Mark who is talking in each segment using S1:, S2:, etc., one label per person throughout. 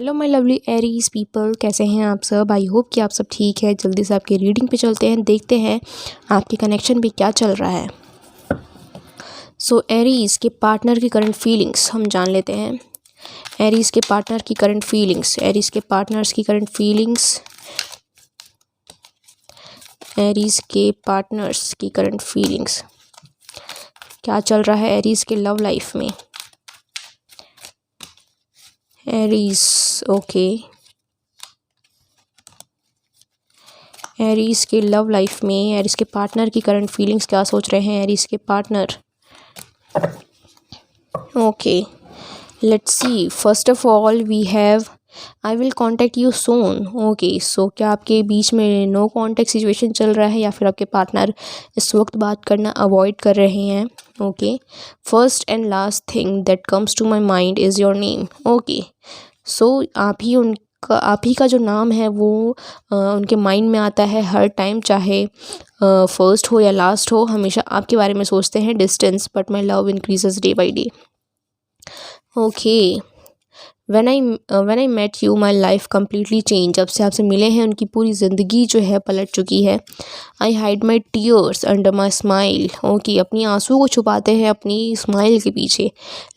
S1: Hello my lovely Aries people, कैसे हैं आप सब। आई होप कि आप सब ठीक है। जल्दी से आपके रीडिंग पे चलते हैं, देखते हैं आपके कनेक्शन पे क्या चल रहा है। सो एरीज के पार्टनर की करंट फीलिंग्स हम जान लेते हैं। एरीज के पार्टनर की करंट फीलिंग्स, एरीज के पार्टनर्स की करंट फीलिंग्स, एरीज के पार्टनर्स की करंट फीलिंग्स। क्या चल रहा है एरीज के लव लाइफ में। एरीज, ओके, एरीज के लव लाइफ में एरीज के पार्टनर की करंट फीलिंग्स क्या सोच रहे हैं एरीज के partner. Okay, let's see. First of all we have I will contact you soon. Okay, so क्या आपके बीच में नो कॉन्टेक्ट सिचुएशन चल रहा है या फिर आपके पार्टनर इस वक्त बात करना अवॉइड कर रहे हैं। Okay, first and last thing that comes to my mind is your name. Okay, so आप ही का जो नाम है वो उनके माइंड में आता है हर टाइम, चाहे फर्स्ट हो या लास्ट हो, हमेशा आपके बारे में सोचते हैं। Distance but my love increases day by day. Okay, when I met you my life completely change. जब से आपसे मिले हैं उनकी पूरी ज़िंदगी जो है पलट चुकी है। आई hide my tears under my smile. Okay, अपनी आंसू को छुपाते हैं अपनी स्माइल के पीछे।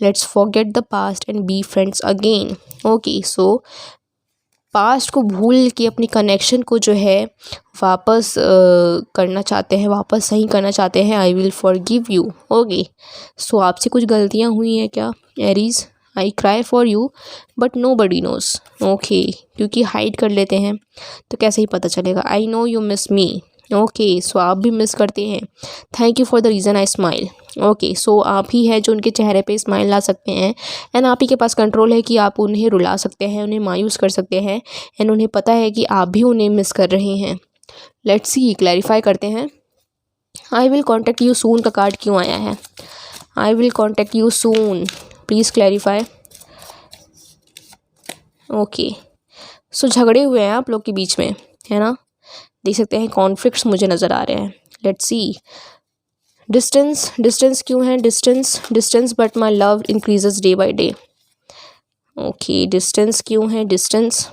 S1: Let's forget the past and be friends again. Okay, so past को भूल के अपनी कनेक्शन को जो है वापस करना चाहते हैं, वापस सही करना चाहते हैं। I will forgive you. Okay, so आपसे कुछ गलतियाँ हुई हैं क्या Aries. I cry for you but nobody knows. Okay, क्योंकि हाइड कर लेते हैं तो कैसे ही पता चलेगा। I know you miss me. Okay, so आप भी मिस करते हैं। Thank you for the reason I smile. Okay, so आप ही है जो उनके चेहरे पे स्माइल ला सकते हैं एंड आप ही के पास कंट्रोल है कि आप उन्हें रुला सकते हैं, उन्हें मायूस कर सकते हैं एंड उन्हें पता है कि आप भी उन्हें मिस कर रहे हैं। लेट्स सी, क्लैरिफाई करते हैं। I will contact you soon का कार्ड क्यों आया है। I will contact you soon, please clarify. Okay, so झगड़े हुए हैं आप लोग के बीच में, है ना। देख सकते हैं कॉन्फ्लिक्ट्स मुझे नज़र आ रहे हैं। लेट्स सी, डिस्टेंस, डिस्टेंस क्यों है। Distance but my love increases day by day. Okay, distance क्यों है। डिस्टेंस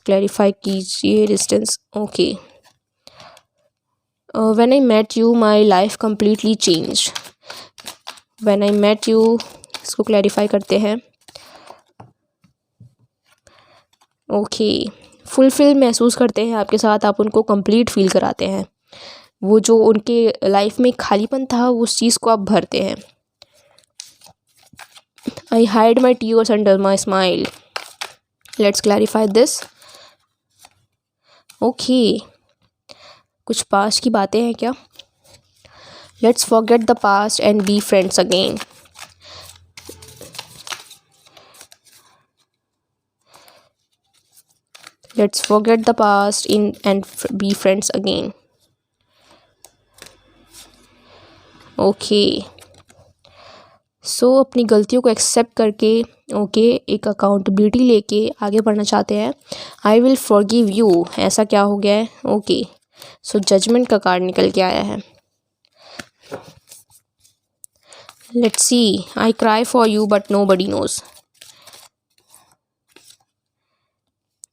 S1: क्लैरिफाई कीजिए। Distance, okay, when I met you my life completely change. When I met you, इसको क्लैरिफाई करते हैं। Okay, fulfil महसूस करते हैं आपके साथ, आप उनको कंप्लीट फील कराते हैं। वो जो उनके लाइफ में खालीपन था उस चीज़ को आप भरते हैं। I hide my tears under my smile. Let's clarify this. Okay, कुछ पास्ट की बातें हैं क्या। Let's forget the past and be friends again. Let's forget the past in and be friends again. Okay, so अपनी गलतियों को accept करके, okay, एक अकाउंटेबिलिटी लेके आगे बढ़ना चाहते हैं। आई विल फॉरगिव यू, ऐसा क्या हो गया है। ओके, सो जजमेंट का कार्ड निकल के आया है। Let's see, I cry for you but nobody knows.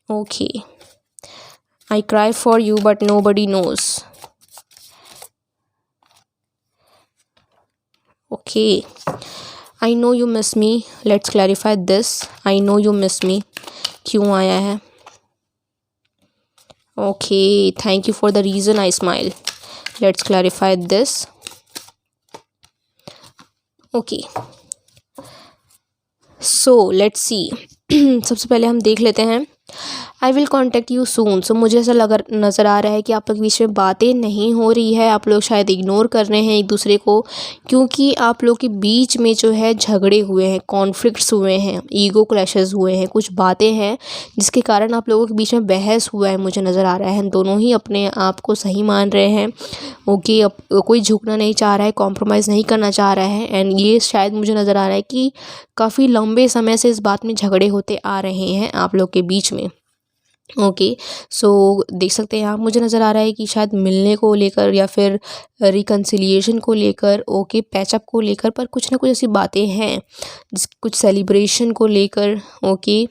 S1: Okay, I cry for you but nobody knows. Okay, I know you miss me. Let's clarify this. I know you miss me क्यों आया है। Okay, thank you for the reason I smile. Let's clarify this. Okay, so let's see, सबसे पहले हम देख लेते हैं। I will contact you soon. So मुझे ऐसा नज़र आ रहा है कि आप लोग के बीच में बातें नहीं हो रही है, आप लोग शायद इग्नोर कर रहे हैं एक दूसरे को, क्योंकि आप लोग के बीच में जो है झगड़े हुए हैं, कॉन्फ्लिक्ट्स हुए हैं, ईगो क्लैशेस हुए हैं, कुछ बातें हैं जिसके कारण आप लोगों के बीच में बहस हुआ है। मुझे नज़र आ रहा है दोनों ही अपने आप को सही मान रहे हैं। ओके, अब कोई झुकना नहीं चाह रहा है, कॉम्प्रोमाइज़ नहीं करना चाह रहा है एंड ये शायद मुझे नज़र आ रहा है कि काफ़ी लंबे समय से इस बात में झगड़े होते आ रहे हैं आप लोग के बीच में। ओके, सो देख सकते हैं आप, मुझे नज़र आ रहा है कि शायद मिलने को लेकर या फिर रिकन्सिलिएशन को लेकर, ओके, पैचअप को लेकर, पर कुछ ना कुछ ऐसी बातें हैं कुछ सेलिब्रेशन को लेकर, ओके,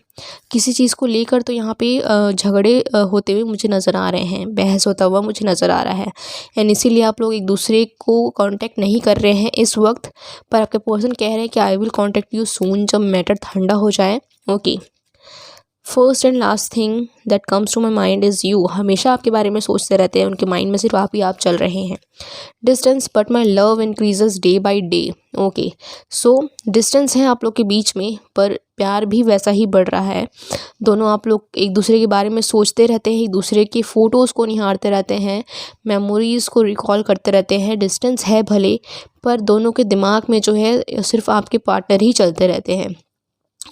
S1: किसी चीज़ को लेकर तो यहाँ पे झगड़े होते हुए मुझे नज़र आ रहे हैं, बहस होता हुआ मुझे नज़र आ रहा है। एंड इसीलिए आप लोग एक दूसरे को कांटेक्ट नहीं कर रहे हैं इस वक्त, पर आपके पर्सन कह रहे हैं कि I will contact you soon, जब मैटर ठंडा हो जाए। Okay, first and last thing that comes to my mind is you. हमेशा आपके बारे में सोचते रहते हैं, उनके माइंड में सिर्फ आप ही आप चल रहे हैं। Distance but my love increases day by day. Okay, so distance है आप लोग के बीच में, पर प्यार भी वैसा ही बढ़ रहा है। दोनों आप लोग एक दूसरे के बारे में सोचते रहते हैं, एक दूसरे की फ़ोटोज़ को निहारते रहते हैं, मेमोरीज़ को रिकॉल करते रहते हैं। डिस्टेंस है भले, पर दोनों के दिमाग में जो है सिर्फ आपके पार्टनर ही चलते रहते हैं।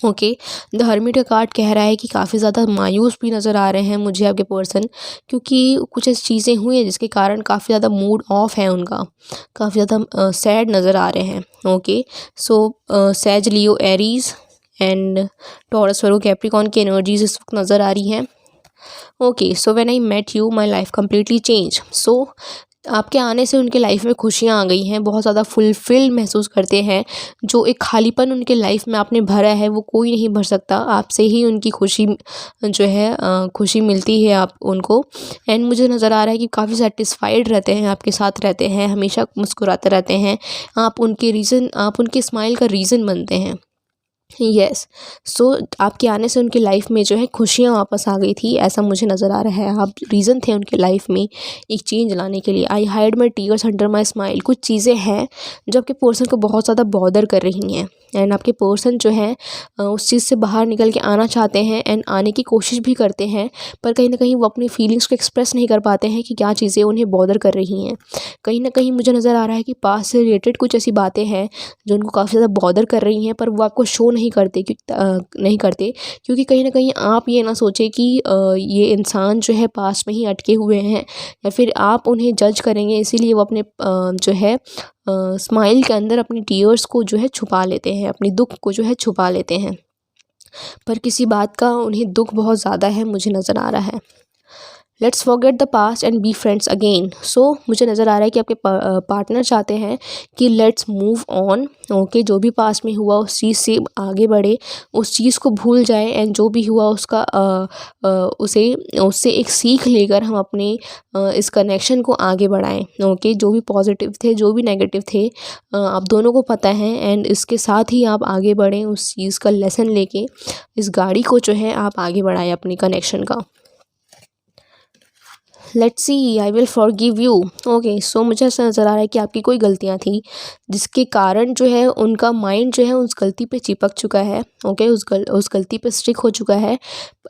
S1: ओके, द हर्मिट का कार्ड कह रहा है कि काफ़ी ज़्यादा मायूस भी नज़र आ रहे हैं मुझे आपके पर्सन, क्योंकि कुछ ऐसी चीज़ें हुई हैं जिसके कारण काफ़ी ज़्यादा मूड ऑफ है उनका, काफ़ी ज़्यादा सैड नज़र आ रहे हैं। Okay, so Sag, Leo, Aries and Taurus, Virgo, Capricorn की एनर्जीज इस वक्त नज़र आ रही हैं। Okay, so when I met you my life completely change. So आपके आने से उनके लाइफ में खुशियाँ आ गई हैं, बहुत ज़्यादा फुलफ़िल महसूस करते हैं। जो एक खालीपन उनके लाइफ में आपने भरा है वो कोई नहीं भर सकता, आपसे ही उनकी खुशी जो है खुशी मिलती है आप उनको। एंड मुझे नज़र आ रहा है कि काफ़ी सैटिस्फाइड रहते हैं, आपके साथ रहते हैं, हमेशा मुस्कुराते रहते हैं। आप उनके स्माइल का रीज़न बनते हैं। यस, सो आपके आने से उनकी लाइफ में जो है खुशियाँ वापस आ गई थी, ऐसा मुझे नज़र आ रहा है। आप रीज़न थे उनके लाइफ में एक चेंज लाने के लिए। आई hide my tears under my smile. कुछ चीज़ें हैं जो आपके पर्सन को बहुत ज़्यादा बॉदर कर रही हैं, एंड आपके पर्सन जो है उस चीज़ से बाहर निकल के आना चाहते हैं एंड आने की कोशिश भी करते हैं, पर कहीं ना कहीं वो अपनी फीलिंग्स को एक्सप्रेस नहीं कर पाते हैं कि क्या चीज़ें उन्हें बॉदर कर रही हैं। कहीं ना कहीं मुझे नज़र आ रहा है कि पास से रिलेटेड कुछ ऐसी बातें हैं जो उनको काफ़ी ज़्यादा बॉदर कर रही हैं, पर वो आपको शो नहीं करते, क्योंकि कहीं न कहीं आप ये ना सोचें कि ये इंसान जो है पास में ही अटके हुए हैं, या फिर आप उन्हें जज करेंगे, इसीलिए वो अपने जो है स्माइल के अंदर अपनी टीयर्स को जो है छुपा लेते हैं, अपनी दुःख को जो है छुपा लेते हैं। पर किसी बात का उन्हें दुःख बहुत ज़्यादा है, मुझे नज़र आ रहा है। Let's forget the past and be friends again. So मुझे नज़र आ रहा है कि आपके पार्टनर चाहते हैं कि लेट्स मूव ऑन। ओके, जो भी पास्ट में हुआ उस चीज़ से आगे बढ़े, उस चीज़ को भूल जाए, एंड जो भी हुआ उसका उससे एक सीख लेकर हम अपने इस कनेक्शन को आगे बढ़ाएं। ओके, जो भी पॉजिटिव थे, जो भी नेगेटिव थे, आप दोनों को पता है, एंड इसके साथ ही आप आगे बढ़ें, उस चीज़ का लेसन लेके इस गाड़ी को जो है आप आगे बढ़ाएं अपनी कनेक्शन का। Let's see, I will forgive you. Okay, so मुझे ऐसा नज़र आ रहा है कि आपकी कोई गलतियाँ थी जिसके कारण जो है उनका माइंड जो है उस गलती पे चिपक चुका है। ओके, उस गलती पे स्टिक हो चुका है,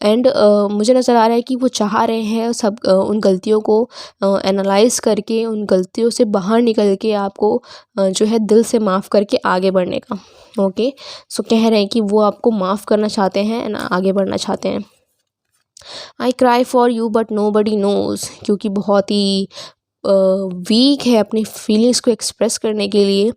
S1: एंड मुझे नज़र आ रहा है कि वो चाह रहे हैं सब उन गलतियों को एनालाइज करके, उन गलतियों से बाहर निकल के आपको जो है दिल से माफ़ करके आगे बढ़ने का। ओके, सो कह रहे हैं कि वो आपको माफ़ करना चाहते हैं एंड आगे बढ़ना चाहते हैं। I cry for you but nobody knows, क्योंकि बहुत ही वीक है अपनी फीलिंग्स को एक्सप्रेस करने के लिए,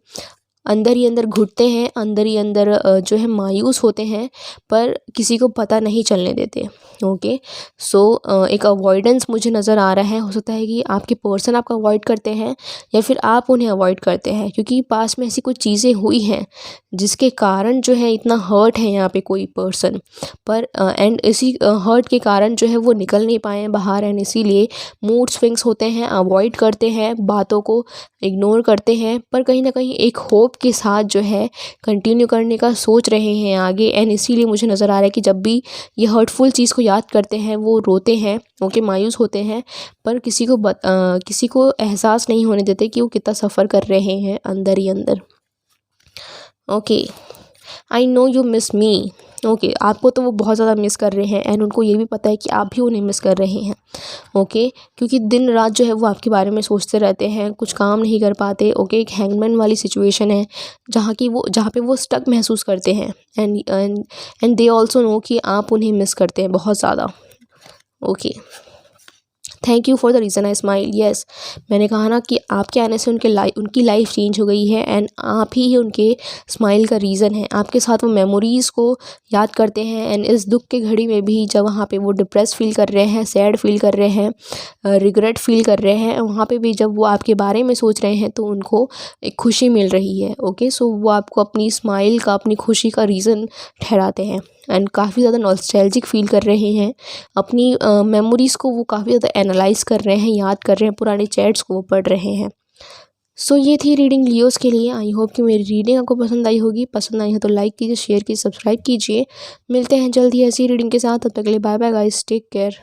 S1: अंदर ही अंदर घुटते हैं, अंदर ही अंदर जो है मायूस होते हैं, पर किसी को पता नहीं चलने देते। ओके, सो एक अवॉइडेंस मुझे नज़र आ रहा है। हो सकता है कि आपके पर्सन आपको अवॉइड करते हैं या फिर आप उन्हें अवॉइड करते हैं, क्योंकि पास में ऐसी कुछ चीज़ें हुई हैं जिसके कारण जो है इतना हर्ट है यहाँ पे कोई पर्सन, पर एंड इसी हर्ट के कारण जो है वो निकल नहीं पाए हैं बाहर, एंड इसीलिए मूड स्विंग्स होते हैं, अवॉइड करते हैं, बातों को इग्नोर करते हैं, पर कहीं ना कहीं एक होप के साथ जो है कंटिन्यू करने का सोच रहे हैं आगे। एंड इसीलिए मुझे नज़र आ रहा है कि जब भी ये हर्टफुल चीज़ को याद करते हैं वो रोते हैं, ओके, मायूस होते हैं, पर किसी को एहसास नहीं होने देते कि वो कितना सफ़र कर रहे हैं अंदर ही अंदर। Okay, I know you miss me. Okay, आपको तो वो बहुत ज़्यादा मिस कर रहे हैं, एंड उनको ये भी पता है कि आप भी उन्हें मिस कर रहे हैं। ओके, क्योंकि दिन रात जो है वो आपके बारे में सोचते रहते हैं, कुछ काम नहीं कर पाते। ओके, एक हैंगमैन वाली सिचुएशन है जहाँ पे वो स्टक महसूस करते हैं, एंड दे ऑल्सो नो कि आप उन्हें मिस करते हैं बहुत ज़्यादा। Okay, thank you for the reason I smile. Yes, मैंने कहा ना कि आपके आने से उनकी लाइफ चेंज हो गई है एंड आप ही उनके स्माइल का रीज़न है। आपके साथ वो मेमोरीज़ को याद करते हैं एंड इस दुख के घड़ी में भी जब वहाँ पे वो डिप्रेस फील कर रहे हैं, सैड फील कर रहे हैं, रिग्रेट फील कर रहे हैं, वहाँ पे भी जब वो आपके बारे में सोच रहे हैं तो उनको एक खुशी मिल रही है। ओके, सो वो आपको अपनी स्माइल का, अपनी खुशी का रीज़न ठहराते हैं एंड काफ़ी ज़्यादा नॉस्टैल्जिक फील कर रहे हैं। अपनी मेमोरीज़ को वो काफ़ी ज़्यादा एनालाइज़ कर रहे हैं, याद कर रहे हैं, पुराने चैट्स को वो पढ़ रहे हैं। सो ये थी रीडिंग लियोस के लिए। आई होप कि मेरी रीडिंग आपको पसंद आई होगी। पसंद आई है तो लाइक कीजिए, शेयर कीजिए, सब्सक्राइब कीजिए। मिलते हैं जल्द ही ऐसी रीडिंग के साथ। तब तक के लिए bye bye guys, take care.